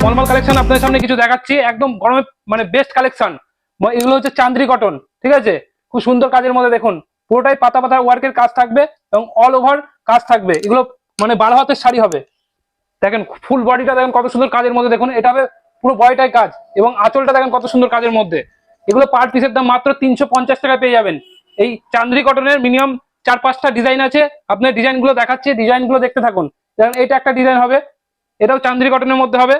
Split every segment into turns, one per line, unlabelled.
মলমল collection আপনাদের সামনে কিছু দেখাচ্ছি, একদম গরমে মানে বেস্ট কালেকশন। এগুলো হচ্ছে চান্দ্রি কটন, ঠিক আছে, খুব সুন্দর কাজের মধ্যে দেখুন, পুরোটাই পাতা পাতা ওয়ার্কের কাজ থাকবে এবং অল ওভার কাজ থাকবে। এগুলো মানে 12 হাতের শাড়ি হবে। দেখেন ফুল বডিটা দেখেন কত সুন্দর কাজের মধ্যে, দেখুন এটা হবে পুরো বডিটাই কাজ এবং আঁচলটা দেখেন কত সুন্দর কাজের মধ্যে। এগুলো পার পিসের দাম মাত্র 350 টাকা পেয়ে যাবেন। এই চান্দ্রি কটনের মিনিমাম 4-5টা ডিজাইন আছে, আপনার ডিজাইনগুলো দেখাচ্ছি, ডিজাইনগুলো দেখতে থাকুন। দেখেন এটা একটা ডিজাইন হবে, এটাও চান্দ্রি কটনের মধ্যে হবে।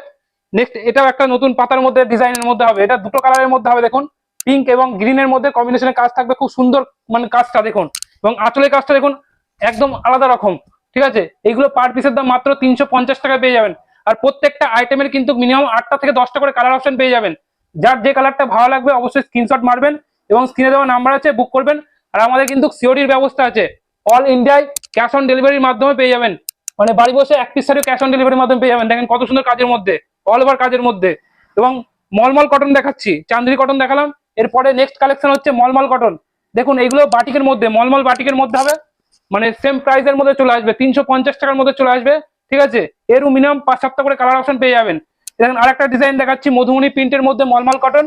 নেক্সট এটাও একটা নতুন পাতার মধ্যে ডিজাইনের মধ্যে হবে, এটা দুটো কালারের মধ্যে হবে। দেখুন পিঙ্ক এবং গ্রিনের মধ্যে কম্বিনেশনের কাজ থাকবে, খুব সুন্দর মানে কাজটা দেখুন, এবং আঁচলের কাজটা দেখুন একদম আলাদা রকম, ঠিক আছে। এইগুলো পার পিসের দাম মাত্র 350 টাকা পেয়ে যাবেন। আর প্রত্যেকটা আইটেমের কিন্তু মিনিমাম 8টা থেকে 10টা করে কালার অপশন পেয়ে যাবেন। যার যে কালারটা ভালো লাগবে অবশ্যই স্ক্রিনশট মারবেন এবং স্ক্রিনে দেওয়া নাম্বার আছে, বুক করবেন। আর আমাদের কিন্তু সিওডির ব্যবস্থা আছে, অল ইন্ডিয়ায় ক্যাশ অন ডেলিভারির মাধ্যমে পেয়ে যাবেন, মানে বাড়ি বসে এক পিস শাড়িও ক্যাশ অন ডেলিভারির মাধ্যমে পেয়ে যাবেন। দেখেন কত সুন্দর কাজের মধ্যে, অল ওভার কাজের মধ্যে। এবং মলমল কটন দেখাচ্ছি, চান্দ্রি কটন দেখালাম, এরপরে নেক্সট কালেকশন হচ্ছে মলমল কটন। দেখুন এইগুলো বাটিকের মধ্যে, মলমল বাটিকের মধ্যে হবে, মানে সেম প্রাইসের মধ্যে চলে আসবে, 350 টাকার মধ্যে চলে আসবে, ঠিক আছে। এরও মিনিমাম 5-7টা করে কালার অপশন পেয়ে যাবেন। দেখেন আরেকটা ডিজাইন দেখাচ্ছি, মধুমণি প্রিন্টের মধ্যে মলমল কটন।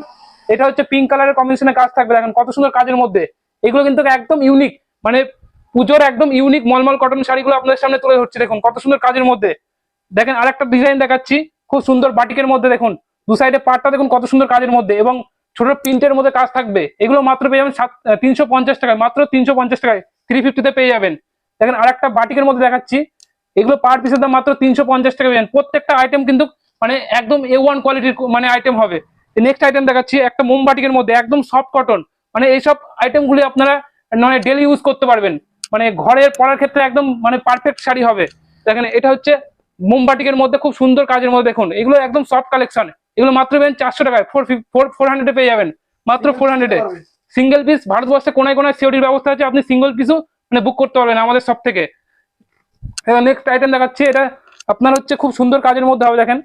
এটা হচ্ছে পিঙ্ক কালারের কম্বিনেশনে কাজ থাকবে, দেখেন কত সুন্দর কাজের মধ্যে। এগুলো কিন্তু একদম ইউনিক, মানে পুজোর একদম ইউনিক মলমল কটন শাড়িগুলো আপনাদের সামনে তুলে ধরছি, দেখুন কত সুন্দর কাজের মধ্যে। দেখেন আরেকটা ডিজাইন দেখাচ্ছি, খুব সুন্দর বাটিকের মধ্যে, দেখুন দু সাইডে পাটটা দেখুন কত সুন্দর কাজের মধ্যে এবং ছোট প্রিন্টের মধ্যে কাজ থাকবে। এগুলো মাত্র পেয়ে যাবেন 350 টাকায়, মাত্র 350 টাকায়, 350-তে পেয়ে যাবেন। দেখেন আরেকটা বাটিকের মধ্যে দেখাচ্ছি, এগুলো পার পিসের দাম মাত্র 350 টাকা পেয়ে যাবেন। প্রত্যেকটা আইটেম কিন্তু মানে একদম A1 কোয়ালিটির মানে আইটেম হবে। নেক্সট আইটেম দেখাচ্ছি একটা মোমবাটিকের মধ্যে একদম সফট কটন, মানে এইসব আইটেমগুলি আপনারা মানে ডেলি ইউজ করতে পারবেন, মানে ঘরের পরার ক্ষেত্রে একদম মানে পারফেক্ট শাড়ি হবে। দেখেন এটা হচ্ছে মোমবাটিকের মধ্যে খুব সুন্দর কাজের মধ্যে, দেখুন এগুলো একদম সফট কালেকশন। এগুলো মাত্র পেবেন 400 টাকায়, 400-এ পেয়ে যাবেন, মাত্র 400-এ। সিঙ্গেল পিস ভারতবর্ষে কোনায় কোনায় সিওডির ব্যবস্থা আছে, আপনি সিঙ্গেল পিসও মানে বুক করতে পারবেন আমাদের সব থেকে। নেক্সট আইটেম দেখাচ্ছি, এটা আপনার হচ্ছে খুব সুন্দর কাজের মধ্যে হবে, দেখেন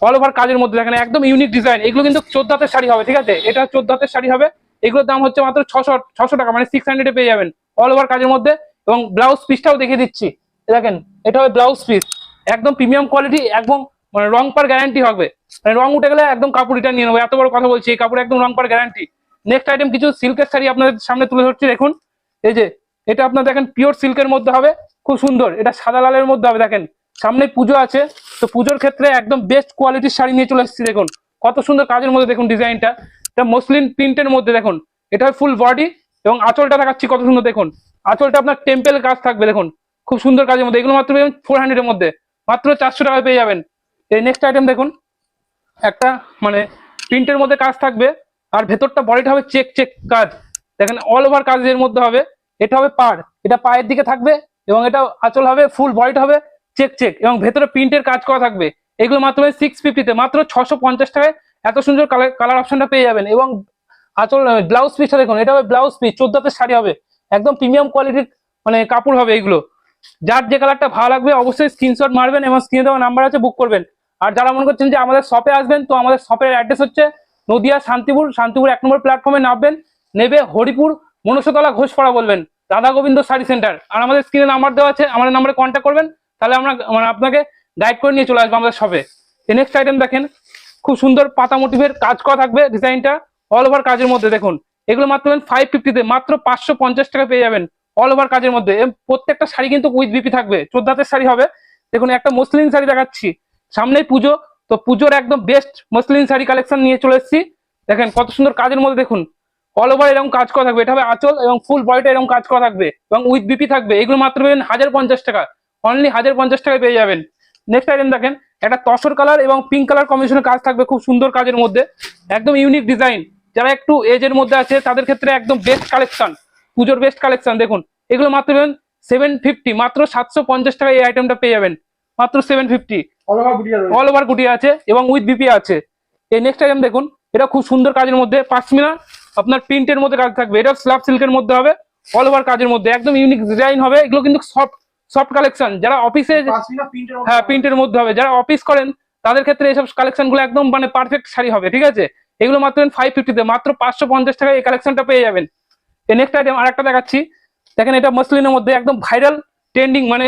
অল ওভার কাজের মধ্যে, দেখেন একদম ইউনিক ডিজাইন। এগুলো কিন্তু 14 হাতের শাড়ি হবে, ঠিক আছে, এটা 14 হাতের শাড়ি হবে। এগুলোর দাম হচ্ছে মাত্র 600 টাকা, মানে 600-এ পেয়ে যাবেন অল ওভার কাজের মধ্যে। এবং ব্লাউজ পিসটাও দেখিয়ে দিচ্ছি, দেখেন এটা হবে ব্লাউজ পিস, একদম প্রিমিয়াম কোয়ালিটি, একদম মানে রং পার গ্যারান্টি হবে, মানে রং উঠে গেলে একদম কাপড় রিটার্ন নিয়ে নেবো, এত বড় কথা বলছি, এই কাপড় একদম রং পার গ্যারান্টি। নেক্সট আইটেম কিছু সিল্কের শাড়ি আপনাদের সামনে তুলে ধরছি, দেখুন এই যে এটা আপনার দেখেন পিওর সিল্কের মধ্যে হবে, খুব সুন্দর, এটা সাদা লালের মধ্যে হবে। দেখেন সামনে পুজো আছে, তো পুজোর ক্ষেত্রে একদম বেস্ট কোয়ালিটির শাড়ি নিয়ে চলে এসেছি, দেখুন কত সুন্দর কাজের মধ্যে, দেখুন ডিজাইনটা, এটা মসলিন প্রিন্টের মধ্যে, দেখুন এটা ফুল বডি এবং আঁচলটা দেখাচ্ছি কত সুন্দর, দেখুন আঁচলটা আপনার টেম্পেল কাজ থাকবে, দেখুন খুব সুন্দর কাজের মধ্যে। এগুলো মাত্র 400-এর মধ্যে, মাত্র 400 টাকায় পেয়ে যাবেন। এই নেক্সট আইটেম দেখুন, একটা মানে প্রিন্টের মধ্যে কাজ থাকবে আর ভেতরটা বডিটা হবে চেক চেক কাজ, দেখেন অল ওভার কাজের মধ্যে হবে। এটা হবে পাড়, এটা পায়ের দিকে থাকবে এবং এটা আঁচল হবে, ফুল বডিটা হবে চেক চেক এবং ভেতরে প্রিন্টের কাজ করা থাকবে। এগুলো মাত্র 650-তে, মাত্র 650 টাকায় এত সুন্দর কালার অপশনটা পেয়ে যাবেন। এবং আঁচল ব্লাউজ পিসটা দেখুন, এটা হবে ব্লাউজ পিস, 14 হাতের শাড়ি হবে, একদম প্রিমিয়াম কোয়ালিটির মানে কাপড় হবে এইগুলো। যার যে কালারটা ভালো লাগবে অবশ্যই স্ক্রিনশট মারবেন এবং স্ক্রিনে দেওয়া নাম্বার আছে, বুক করবেন। আর যারা মনে করছেন যে আমাদের শপে আসবেন, তো আমাদের শপের অ্যাড্রেস হচ্ছে নদিয়া শান্তিপুর 1 নম্বর প্ল্যাটফর্মে নামবেন, নেবে হরিপুর মনসতলা ঘোষপাড়া বলবেন রাধা গোবিন্দ শাড়ি সেন্টার, আর আমাদের স্ক্রিনে নাম্বার দেওয়া আছে, আমাদের নাম্বারে কন্ট্যাক্ট করবেন, তাহলে আমরা মানে আপনাকে গাইড করে নিয়ে চলে আসবো আমাদের শপে। নেক্সট আইটেম দেখেন, খুব সুন্দর পাতা মোটিভের কাজ করা থাকবে, ডিজাইনটা অল ওভার কাজের মধ্যে, দেখুন এগুলো মাত্র 550-তে, মাত্র 550 টাকা পেয়ে যাবেন অল ওভার কাজের মধ্যে। প্রত্যেকটা শাড়ি কিন্তু উইথ বিপি থাকবে, 14 হাতের শাড়ি হবে। দেখুন একটা মসলিন শাড়ি দেখাচ্ছি, সামনেই পুজো, তো পুজোর একদম বেস্ট মসলিন শাড়ি কালেকশন নিয়ে চলে এসেছি। দেখেন কত সুন্দর কাজের মধ্যে, দেখুন অল ওভার এরকম কাজ করা থাকবে, এটা হবে আঁচল এবং ফুল বডিটা এরকম কাজ করা থাকবে এবং উইথ বিপি থাকবে। এগুলো মাত্র পেবেন 1050 টাকা, অনলি 1050 টাকায় পেয়ে যাবেন। নেক্সট আইটেম দেখেন, একটা তসর কালার এবং পিঙ্ক কালার কম্বিনেশনের কাজ থাকবে, খুব সুন্দর কাজের মধ্যে, একদম ইউনিক ডিজাইন। যারা একটু এজের মধ্যে আছে তাদের ক্ষেত্রে একদম বেস্ট কালেকশন, পুজোর বেস্ট কালেকশন। দেখুন এগুলো মাত্র পেবেন 750, মাত্র 750 টাকায় এই আইটেমটা পেয়ে যাবেন, মাত্র 750, অল ওভার গুটিয়া আছে এবং উইথ বিপি আছে। এই নেক্সট আইটেম দেখুন, এটা খুব সুন্দর কাজের মধ্যে, পাশমিনা আপনার প্রিন্টের মধ্যে কাজ থাকবে, এটা স্ল্যাব সিল্কের মধ্যে হবে, অল ওভার কাজের মধ্যে একদম ইউনিক ডিজাইন হবে। এগুলো কিন্তু সফট কালেকশন, যারা অফিসে, হ্যাঁ প্রিন্টের মধ্যে হবে, যারা অফিস করেন তাদের ক্ষেত্রে এইসব কালেকশন গুলো একদম মানে পারফেক্ট শাড়ি হবে, ঠিক আছে। এগুলো মাত্র 550-তে, মাত্র 550 টাকায় এই কালেকশনটা পেয়ে যাবেন। এই নেক্সট আইটেম আরেকটা দেখাচ্ছি, দেখেন এটা মসলিনের মধ্যে একদম ভাইরাল ট্রেন্ডিং, মানে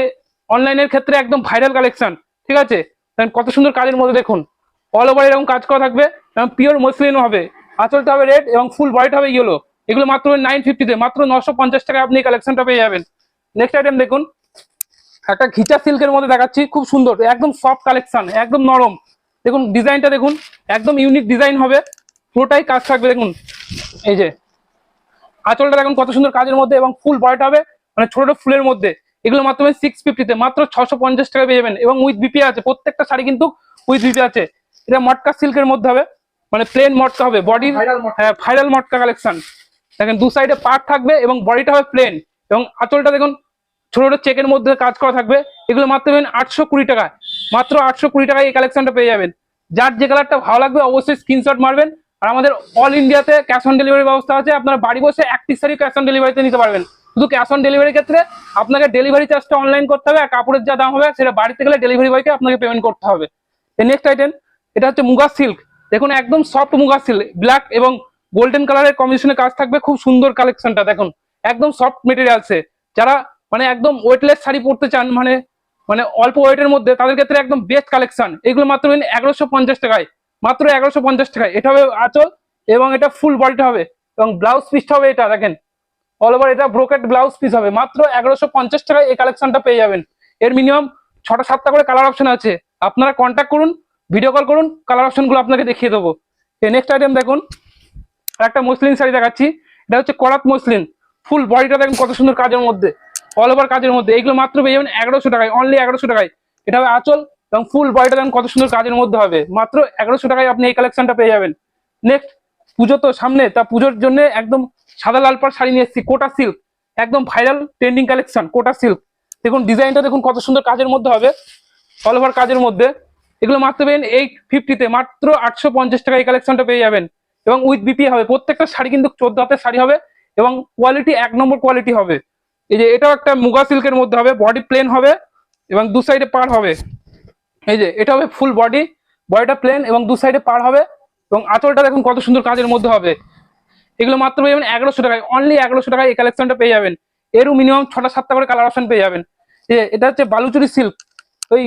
অনলাইনের ক্ষেত্রে একদম ভাইরাল কালেকশন, ঠিক আছে। দেখেন কত সুন্দর কাজের মধ্যে দেখুন, অল ওভার এরকম কাজ করা থাকবে এবং পিওর মসলিনও হবে, আঁচলটা হবে রেড এবং ফুল বডিটা হবে ইয়েলো। এগুলো মাত্র 950-তে, মাত্র 950 টাকায় আপনি এই কালেকশনটা পেয়ে যাবেন। নেক্সট আইটেম দেখুন, একটা ঘিচা সিল্কের মধ্যে দেখাচ্ছি, খুব সুন্দর একদম সফট কালেকশন, একদম নরম। দেখুন ডিজাইনটা দেখুন, একদম ইউনিক ডিজাইন হবে, পুরোটাই কাজ থাকবে। দেখুন এই যে আঁচলটা দেখুন কত সুন্দর কাজের মধ্যে এবং ফুল বডিটা হবে মানে ছোট ছোট ফুলের মধ্যে। এগুলো মাত্র 650-তে, মাত্র 650 টাকা পেয়ে যাবেন এবং উইথ বিপি আছে, প্রত্যেকটা শাড়ি কিন্তু উইথ বিপি আছে। এটা মটকা সিল্কের মধ্যে হবে, মানে প্লেন মটকা হবে বডি, হ্যাঁ ভাইরাল মটকা কালেকশন। দেখেন দু সাইডে পার্ট থাকবে এবং বডিটা হবে প্লেন এবং আঁচলটা দেখুন ছোট ছোট চেকের মধ্যে কাজ করা থাকবে। এগুলো মাত্র 820 টাকায়, মাত্র 820 টাকায় এই কালেকশনটা পেয়ে যাবেন। যার যে কালারটা ভালো লাগবে অবশ্যই স্ক্রিনশট মারবেন। আর আমাদের অল ইন্ডিয়াতে ক্যাশ অন ডেলিভারি ব্যবস্থা আছে, আপনারা বাড়ি বসে এক পিস শাড়ি ক্যাশ অন ডেলিভারিতে নিতে পারবেন। শুধু ক্যাশ অন ডেলিভারির ক্ষেত্রে আপনাকে ডেলিভারি চার্জটা অনলাইন করতে হবে, আর কাপড়ের যা দাম হবে সেটা বাড়িতে গেলে ডেলিভারি বয়কে আপনাকে পেমেন্ট করতে হবে। নেক্সট আইটেম, এটা হচ্ছে মুগা সিল্ক। দেখুন একদম সফট মুগা সিল্ক, ব্ল্যাক এবং গোল্ডেন কালারের কম্বিনেশনে কাজ থাকবে, খুব সুন্দর কালেকশনটা দেখুন, একদম সফট মেটেরিয়ালসে। যারা মানে একদম ওয়েটলেস শাড়ি পরতে চান, মানে মানে অল্প ওয়েটের মধ্যে, তাদের ক্ষেত্রে একদম বেস্ট কালেকশন। এগুলো মাত্র 1150 টাকায়, মাত্র 1150 টাকায়। এটা হবে আঁচল এবং এটা ফুল বডিটা হবে এবং ব্লাউজ পিসটা হবে এটা দেখেন অল ওভার, এটা ব্রোকেট ব্লাউজ পিস হবে। মাত্র 1150 টাকায় এই কালেকশনটা পেয়ে যাবেন। এর মিনিমাম 6টা-7টা করে কালার অপশন আছে, আপনারা কন্ট্যাক্ট করুন, ভিডিও কল করুন, কালার অপশনগুলো আপনাকে দেখিয়ে দেবো। নেক্সট আইটেম দেখুন, একটা মসলিন শাড়ি দেখাচ্ছি, এটা হচ্ছে করাত মসলিন, ফুল বডিটা দেখুন কত সুন্দর কাজের মধ্যে, অল ওভার কাজের মধ্যে। এগুলো মাত্র পেয়ে যাবেন 1100 টাকায়, অনলি 1100 টাকায়। এটা হবে আঁচল এবং ফুল বডিটা দেখুন কত সুন্দর কাজের মধ্যে হবে, মাত্র 1100 টাকায় আপনি এই কালেকশনটা পেয়ে যাবেন। নেক্সট, পুজো তো সামনে, তা পুজোর জন্য একদম সাদা লাল পাড় শাড়ি নিয়ে এসেছি, কোটা সিল্ক, একদম ভাইরাল ট্রেন্ডিং কালেকশন কোটা সিল্ক। দেখুন ডিজাইনটা দেখুন কত সুন্দর কাজের মধ্যে হবে, অল ওভার কাজের মধ্যে। এগুলো মাত্র পেয়ে 850-তে, মাত্র 850 টাকা এই কালেকশনটা পেয়ে যাবেন এবং উইথ বিপি হবে। প্রত্যেকটা শাড়ি কিন্তু 14 হাতের শাড়ি হবে এবং কোয়ালিটি 1 নম্বর কোয়ালিটি হবে। এই যে এটাও একটা মুগা সিল্কের মধ্যে হবে, বডি প্লেন হবে এবং দু সাইডে পার হবে। এই যে এটা হবে ফুল বডি, বডিটা প্লেন এবং দু সাইডে পার হবে এবং আঁচলটা দেখুন কত সুন্দর কাজের মধ্যে হবে। এগুলো মাত্র পেয়ে যাবেন 1100 টাকায়, অনলি 1100 টাকায় এই কালেকশনটা পেয়ে যাবেন। এরও মিনিমাম 6টা-7টা করে কালার অপশন পেয়ে যাবেন। এটা হচ্ছে বালুচুরি সিল্ক, ওই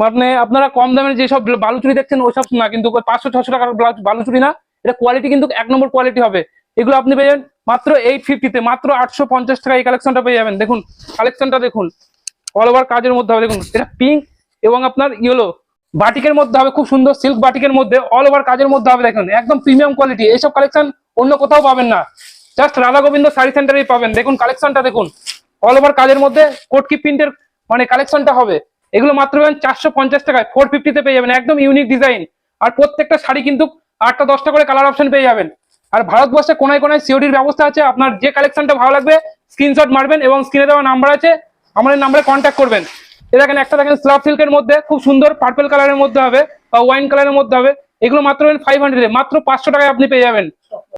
মানে আপনারা কম দামের যেসব বালুচুরি দেখছেন ওইসব না, কিন্তু 500-600 টাকার বালুচুরি না, এটা কোয়ালিটি কিন্তু 1 নম্বর কোয়ালিটি হবে। এগুলো আপনি পেয়ে যাবেন মাত্র 850-তে, মাত্র 850 টাকা এই কালেকশনটা পেয়ে যাবেন। দেখুন কালেকশনটা দেখুন, অল ওভার কাজের মধ্যে হবে। দেখুন এটা পিঙ্ক এবং আপনার ইয়েলো বাটিকের মধ্যে হবে, খুব সুন্দর সিল্ক বাটিকের মধ্যে অল ওভার কাজের মধ্যে হবে। দেখুন একদম প্রিমিয়াম কোয়ালিটি, এইসব কালেকশন অন্য কোথাও পাবেন না, জাস্ট রাধা গোবিন্দ শাড়ি সেন্টারেই পাবেন। দেখুন কালেকশনটা দেখুন, অল ওভার কাজের মধ্যে কোটকি প্রিন্টের মানে কালেকশনটা হবে। এগুলো মাত্র পাবেন 450 টাকায়, 450-তে পেয়ে যাবেন, একদম ইউনিক ডিজাইন। আর প্রত্যেকটা শাড়ি কিন্তু 8টা-10টা করে কালার অপশন পেয়ে যাবেন। আর ভারতবর্ষে কোনায় কোনায় সিওডির ব্যবস্থা আছে, আপনার যে কালেকশনটা ভালো লাগবে স্ক্রিনশট মারবেন এবং স্ক্রিনে দেওয়া নাম্বার আছে, আমাদের নাম্বারে কন্ট্যাক্ট করবেন। দেখেন একটা দেখেন স্লাব সিল্কের মধ্যে খুব সুন্দর পার্পল কালারের মধ্যে হবে বা ওয়াইন কালারের মধ্যে হবে। এগুলো মাত্র 500-এ, মাত্র 500 টাকায় আপনি পেয়ে যাবেন।